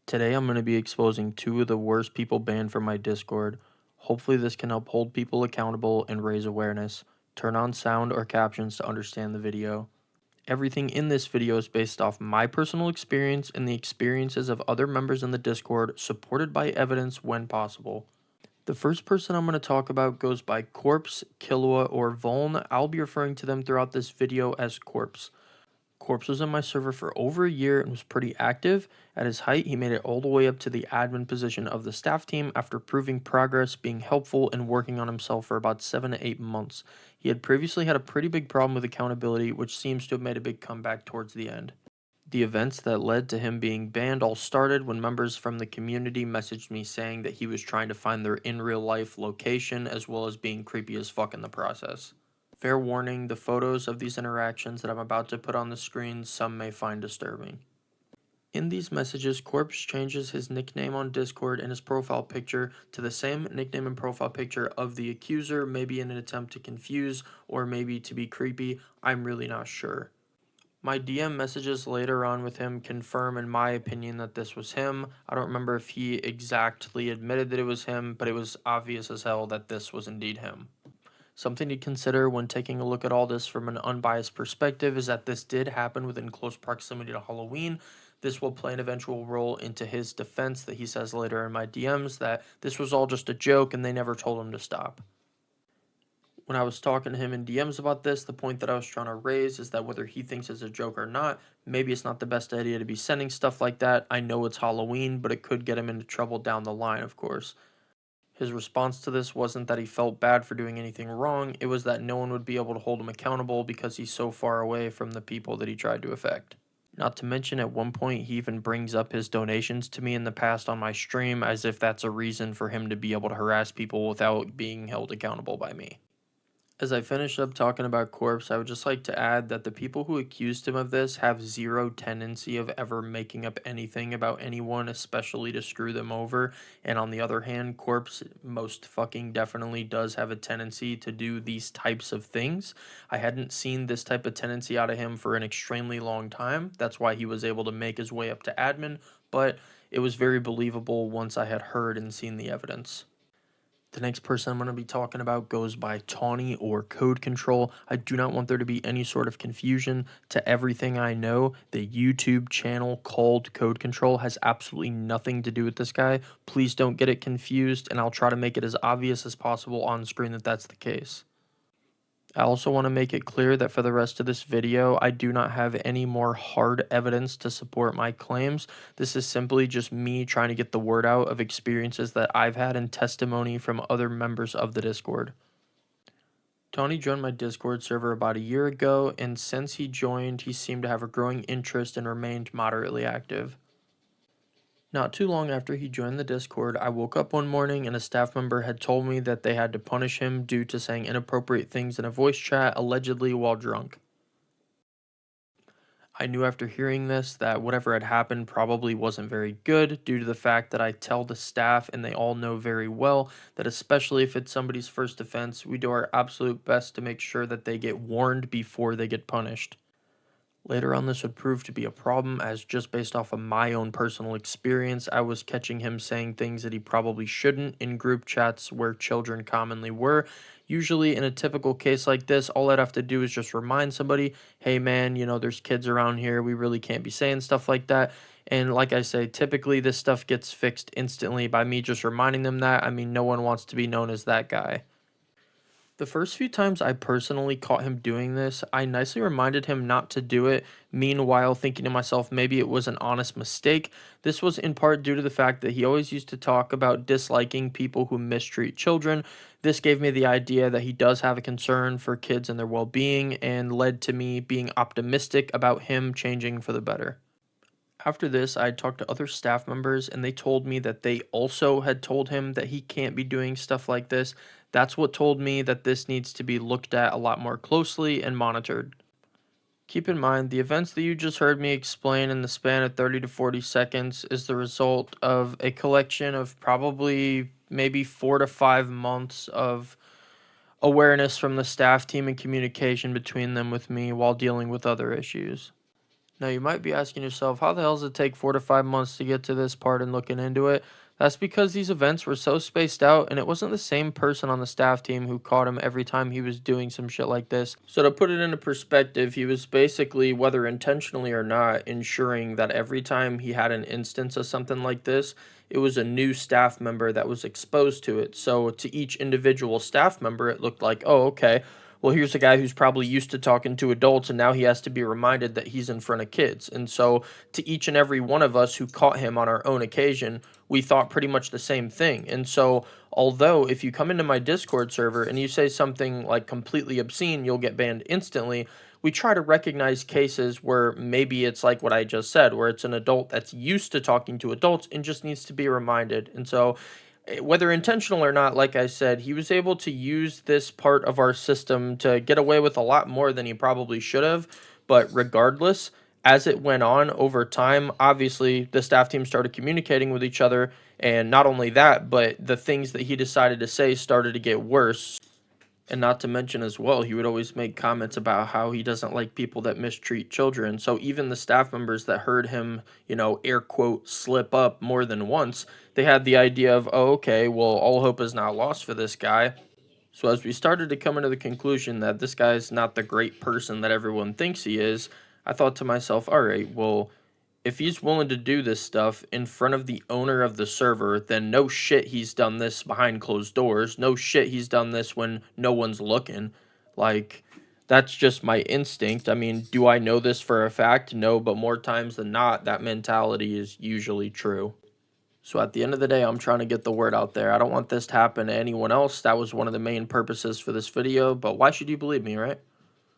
Today I'm going to be exposing two of the worst people banned from my Discord. Hopefully this can help hold people accountable and raise awareness. Turn on sound or captions to understand the video. Everything in this video is based off my personal experience and the experiences of other members in the Discord, supported by evidence when possible. The first person I'm going to talk about goes by Corpse, Killua, or Vuln. I'll be referring to them throughout this video as Corpse. Corpse was in my server for over a year and was pretty active. At his height, he made it all the way up to the admin position of the staff team after proving progress, being helpful, and working on himself for about 7 to 8 months. He had previously had a pretty big problem with accountability, which seems to have made a big comeback towards the end. The events that led to him being banned all started when members from the community messaged me saying that he was trying to find their in real life location as well as being creepy as fuck in the process. Fair warning, the photos of these interactions that I'm about to put on the screen some may find disturbing. In these messages, Corpse changes his nickname on Discord and his profile picture to the same nickname and profile picture of the accuser, maybe in an attempt to confuse or maybe to be creepy. I'm really not sure. My DM messages later on with him confirm, in my opinion, that this was him. I don't remember if he exactly admitted that it was him, but it was obvious as hell that this was indeed him. Something to consider when taking a look at all this from an unbiased perspective is that this did happen within close proximity to Halloween. This will play an eventual role into his defense that he says later in my DMs that this was all just a joke and they never told him to stop. When I was talking to him in DMs about this, the point that I was trying to raise is that whether he thinks it's a joke or not, maybe it's not the best idea to be sending stuff like that. I know it's Halloween, but it could get him into trouble down the line, of course. His response to this wasn't that he felt bad for doing anything wrong, it was that no one would be able to hold him accountable because he's so far away from the people that he tried to affect. Not to mention, at one point, he even brings up his donations to me in the past on my stream as if that's a reason for him to be able to harass people without being held accountable by me. As I finish up talking about Corpse, I would just like to add that the people who accused him of this have zero tendency of ever making up anything about anyone, especially to screw them over. And on the other hand, Corpse most fucking definitely does have a tendency to do these types of things. I hadn't seen this type of tendency out of him for an extremely long time. That's why he was able to make his way up to admin, but it was very believable once I had heard and seen the evidence. The next person I'm going to be talking about goes by Tawny or Code Control. I do not want there to be any sort of confusion. To everything I know, the YouTube channel called Code Control has absolutely nothing to do with this guy. Please don't get it confused, and I'll try to make it as obvious as possible on screen that that's the case. I also want to make it clear that for the rest of this video, I do not have any more hard evidence to support my claims. This is simply just me trying to get the word out of experiences that I've had and testimony from other members of the Discord. Tony joined my Discord server about a year ago, and since he joined, he seemed to have a growing interest and remained moderately active. Not too long after he joined the Discord, I woke up one morning and a staff member had told me that they had to punish him due to saying inappropriate things in a voice chat, allegedly while drunk. I knew after hearing this that whatever had happened probably wasn't very good due to the fact that I tell the staff, and they all know very well, that especially if it's somebody's first offense, we do our absolute best to make sure that they get warned before they get punished. Later on, this would prove to be a problem, as just based off of my own personal experience, I was catching him saying things that he probably shouldn't in group chats where children commonly were. Usually, in a typical case like this, all I'd have to do is just remind somebody, hey man, there's kids around here, we really can't be saying stuff like that. And like I say, typically this stuff gets fixed instantly by me just reminding them that. I mean, no one wants to be known as that guy. The first few times I personally caught him doing this, I nicely reminded him not to do it, meanwhile thinking to myself maybe it was an honest mistake. This was in part due to the fact that he always used to talk about disliking people who mistreat children. This gave me the idea that he does have a concern for kids and their well-being, and led to me being optimistic about him changing for the better. After this, I talked to other staff members, and they told me that they also had told him that he can't be doing stuff like this. That's what told me that this needs to be looked at a lot more closely and monitored. Keep in mind, the events that you just heard me explain in the span of 30 to 40 seconds is the result of a collection of probably maybe 4 to 5 months of awareness from the staff team and communication between them with me while dealing with other issues. Now, you might be asking yourself, how the hell does it take 4 to 5 months to get to this part and looking into it? That's because these events were so spaced out, and it wasn't the same person on the staff team who caught him every time he was doing some shit like this. So, to put it into perspective, he was basically, whether intentionally or not, ensuring that every time he had an instance of something like this, it was a new staff member that was exposed to it. So, to each individual staff member, it looked like, oh, okay, well, here's a guy who's probably used to talking to adults, and now he has to be reminded that he's in front of kids. And so, to each and every one of us who caught him on our own occasion, we thought pretty much the same thing. And so, although if you come into my Discord server and you say something like completely obscene, you'll get banned instantly. We try to recognize cases where maybe it's like what I just said, where it's an adult that's used to talking to adults and just needs to be reminded. And so, whether intentional or not, like I said, he was able to use this part of our system to get away with a lot more than he probably should have. But regardless, as it went on over time, obviously the staff team started communicating with each other. And not only that, but the things that he decided to say started to get worse. And not to mention as well, he would always make comments about how he doesn't like people that mistreat children. So even the staff members that heard him, air quote, slip up more than once, they had the idea of, oh, okay, well, all hope is not lost for this guy. So as we started to come into the conclusion that this guy's not the great person that everyone thinks he is, I thought to myself, all right, well, if he's willing to do this stuff in front of the owner of the server, then no shit he's done this behind closed doors. No shit he's done this when no one's looking. Like, that's just my instinct. I mean, do I know this for a fact? No, but more times than not, that mentality is usually true. So at the end of the day, I'm trying to get the word out there. I don't want this to happen to anyone else. That was one of the main purposes for this video, but why should you believe me, right?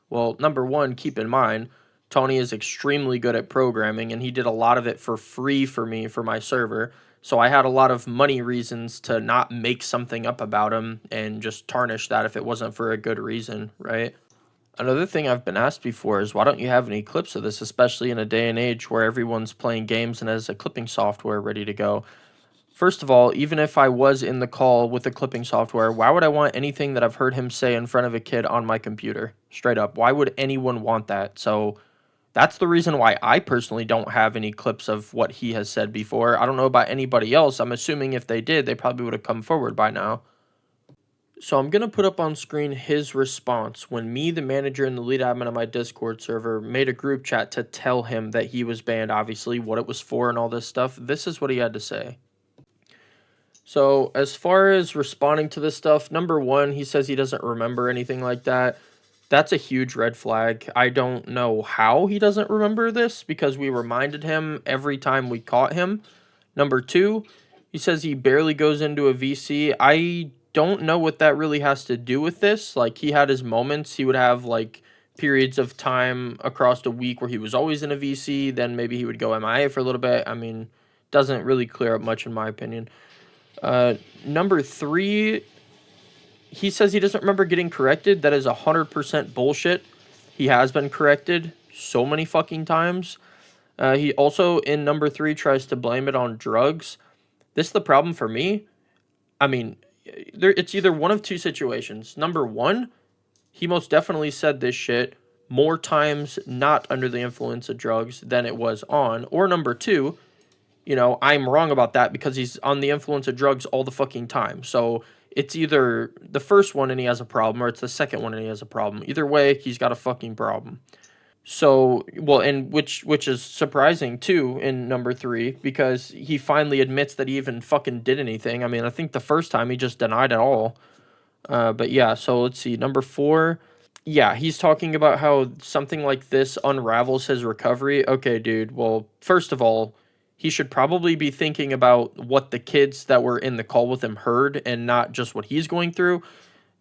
Well, number one, keep in mind, Tony is extremely good at programming, and he did a lot of it for free for me for my server. So I had a lot of money reasons to not make something up about him and just tarnish that if it wasn't for a good reason, right? Another thing I've been asked before is why don't you have any clips of this, especially in a day and age where everyone's playing games and has a clipping software ready to go. First of all, even if I was in the call with the clipping software, why would I want anything that I've heard him say in front of a kid on my computer? Straight up. Why would anyone want that? So that's the reason why I personally don't have any clips of what he has said before. I don't know about anybody else. I'm assuming if they did, they probably would have come forward by now. So I'm going to put up on screen his response when me, the manager, and the lead admin of my Discord server made a group chat to tell him that he was banned, obviously, what it was for and all this stuff. This is what he had to say. So as far as responding to this stuff, number one, he says he doesn't remember anything like that. That's a huge red flag. I don't know how he doesn't remember this because we reminded him every time we caught him. Number two, he says he barely goes into a VC. I don't know what that really has to do with this. Like, he had his moments. He would have, like, periods of time across the week where he was always in a VC. Then maybe he would go MIA for a little bit. I mean, doesn't really clear up much in my opinion. Number three, he says he doesn't remember getting corrected. That is 100% bullshit. He has been corrected so many fucking times. He also, in number three, tries to blame it on drugs. This is the problem for me. I mean, it's either one of two situations. Number one, he most definitely said this shit more times not under the influence of drugs than it was on. Or number two, I'm wrong about that because he's on the influence of drugs all the fucking time. So it's either the first one and he has a problem, or it's the second one and he has a problem. Either way, he's got a fucking problem. So, well, and which is surprising too in number three, because he finally admits that he even fucking did anything. I mean, I think the first time he just denied it all. But yeah, so let's see. Number four, yeah, he's talking about how something like this unravels his recovery. Okay, dude. Well, first of all, he should probably be thinking about what the kids that were in the call with him heard and not just what he's going through.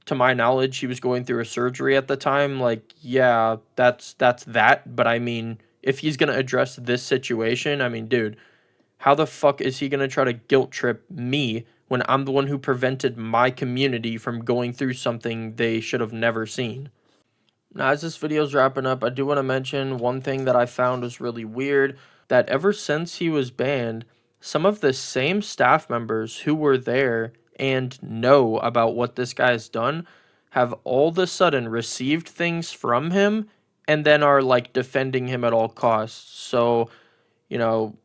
To my knowledge, he was going through a surgery at the time. Like, yeah, that's that. But I mean, if he's going to address this situation, I mean, dude, how the fuck is he going to try to guilt trip me when I'm the one who prevented my community from going through something they should have never seen? Now, as this video's wrapping up, I do want to mention one thing that I found was really weird, that ever since he was banned, some of the same staff members who were there and know about what this guy's done have all of a sudden received things from him and then are like defending him at all costs. So, you know,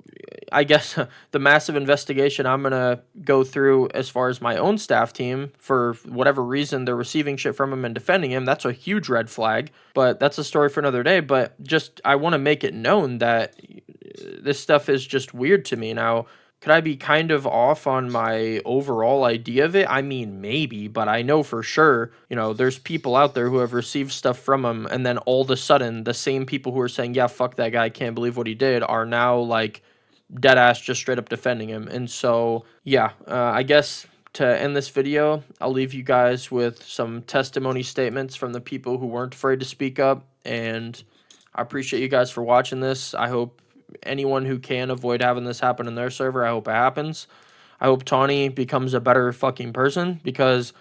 I guess the massive investigation I'm gonna go through as far as my own staff team, for whatever reason they're receiving shit from him and defending him, that's a huge red flag. But that's a story for another day. But just I want to make it known that this stuff is just weird to me. Now, could I be kind of off on my overall idea of it? I mean, maybe, but I know for sure, there's people out there who have received stuff from him, and then all of a sudden, the same people who are saying, yeah, fuck that guy, I can't believe what he did, are now like dead ass just straight up defending him. And so, yeah, I guess to end this video, I'll leave you guys with some testimony statements from the people who weren't afraid to speak up. And I appreciate you guys for watching this. I hope anyone who can avoid having this happen in their server, I hope it happens. I hope Tawny becomes a better fucking person, because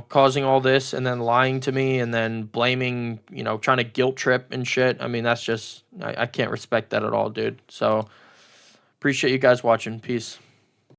causing all this and then lying to me and then blaming, trying to guilt trip and shit. I mean, that's just, I can't respect that at all, dude. So appreciate you guys watching. Peace.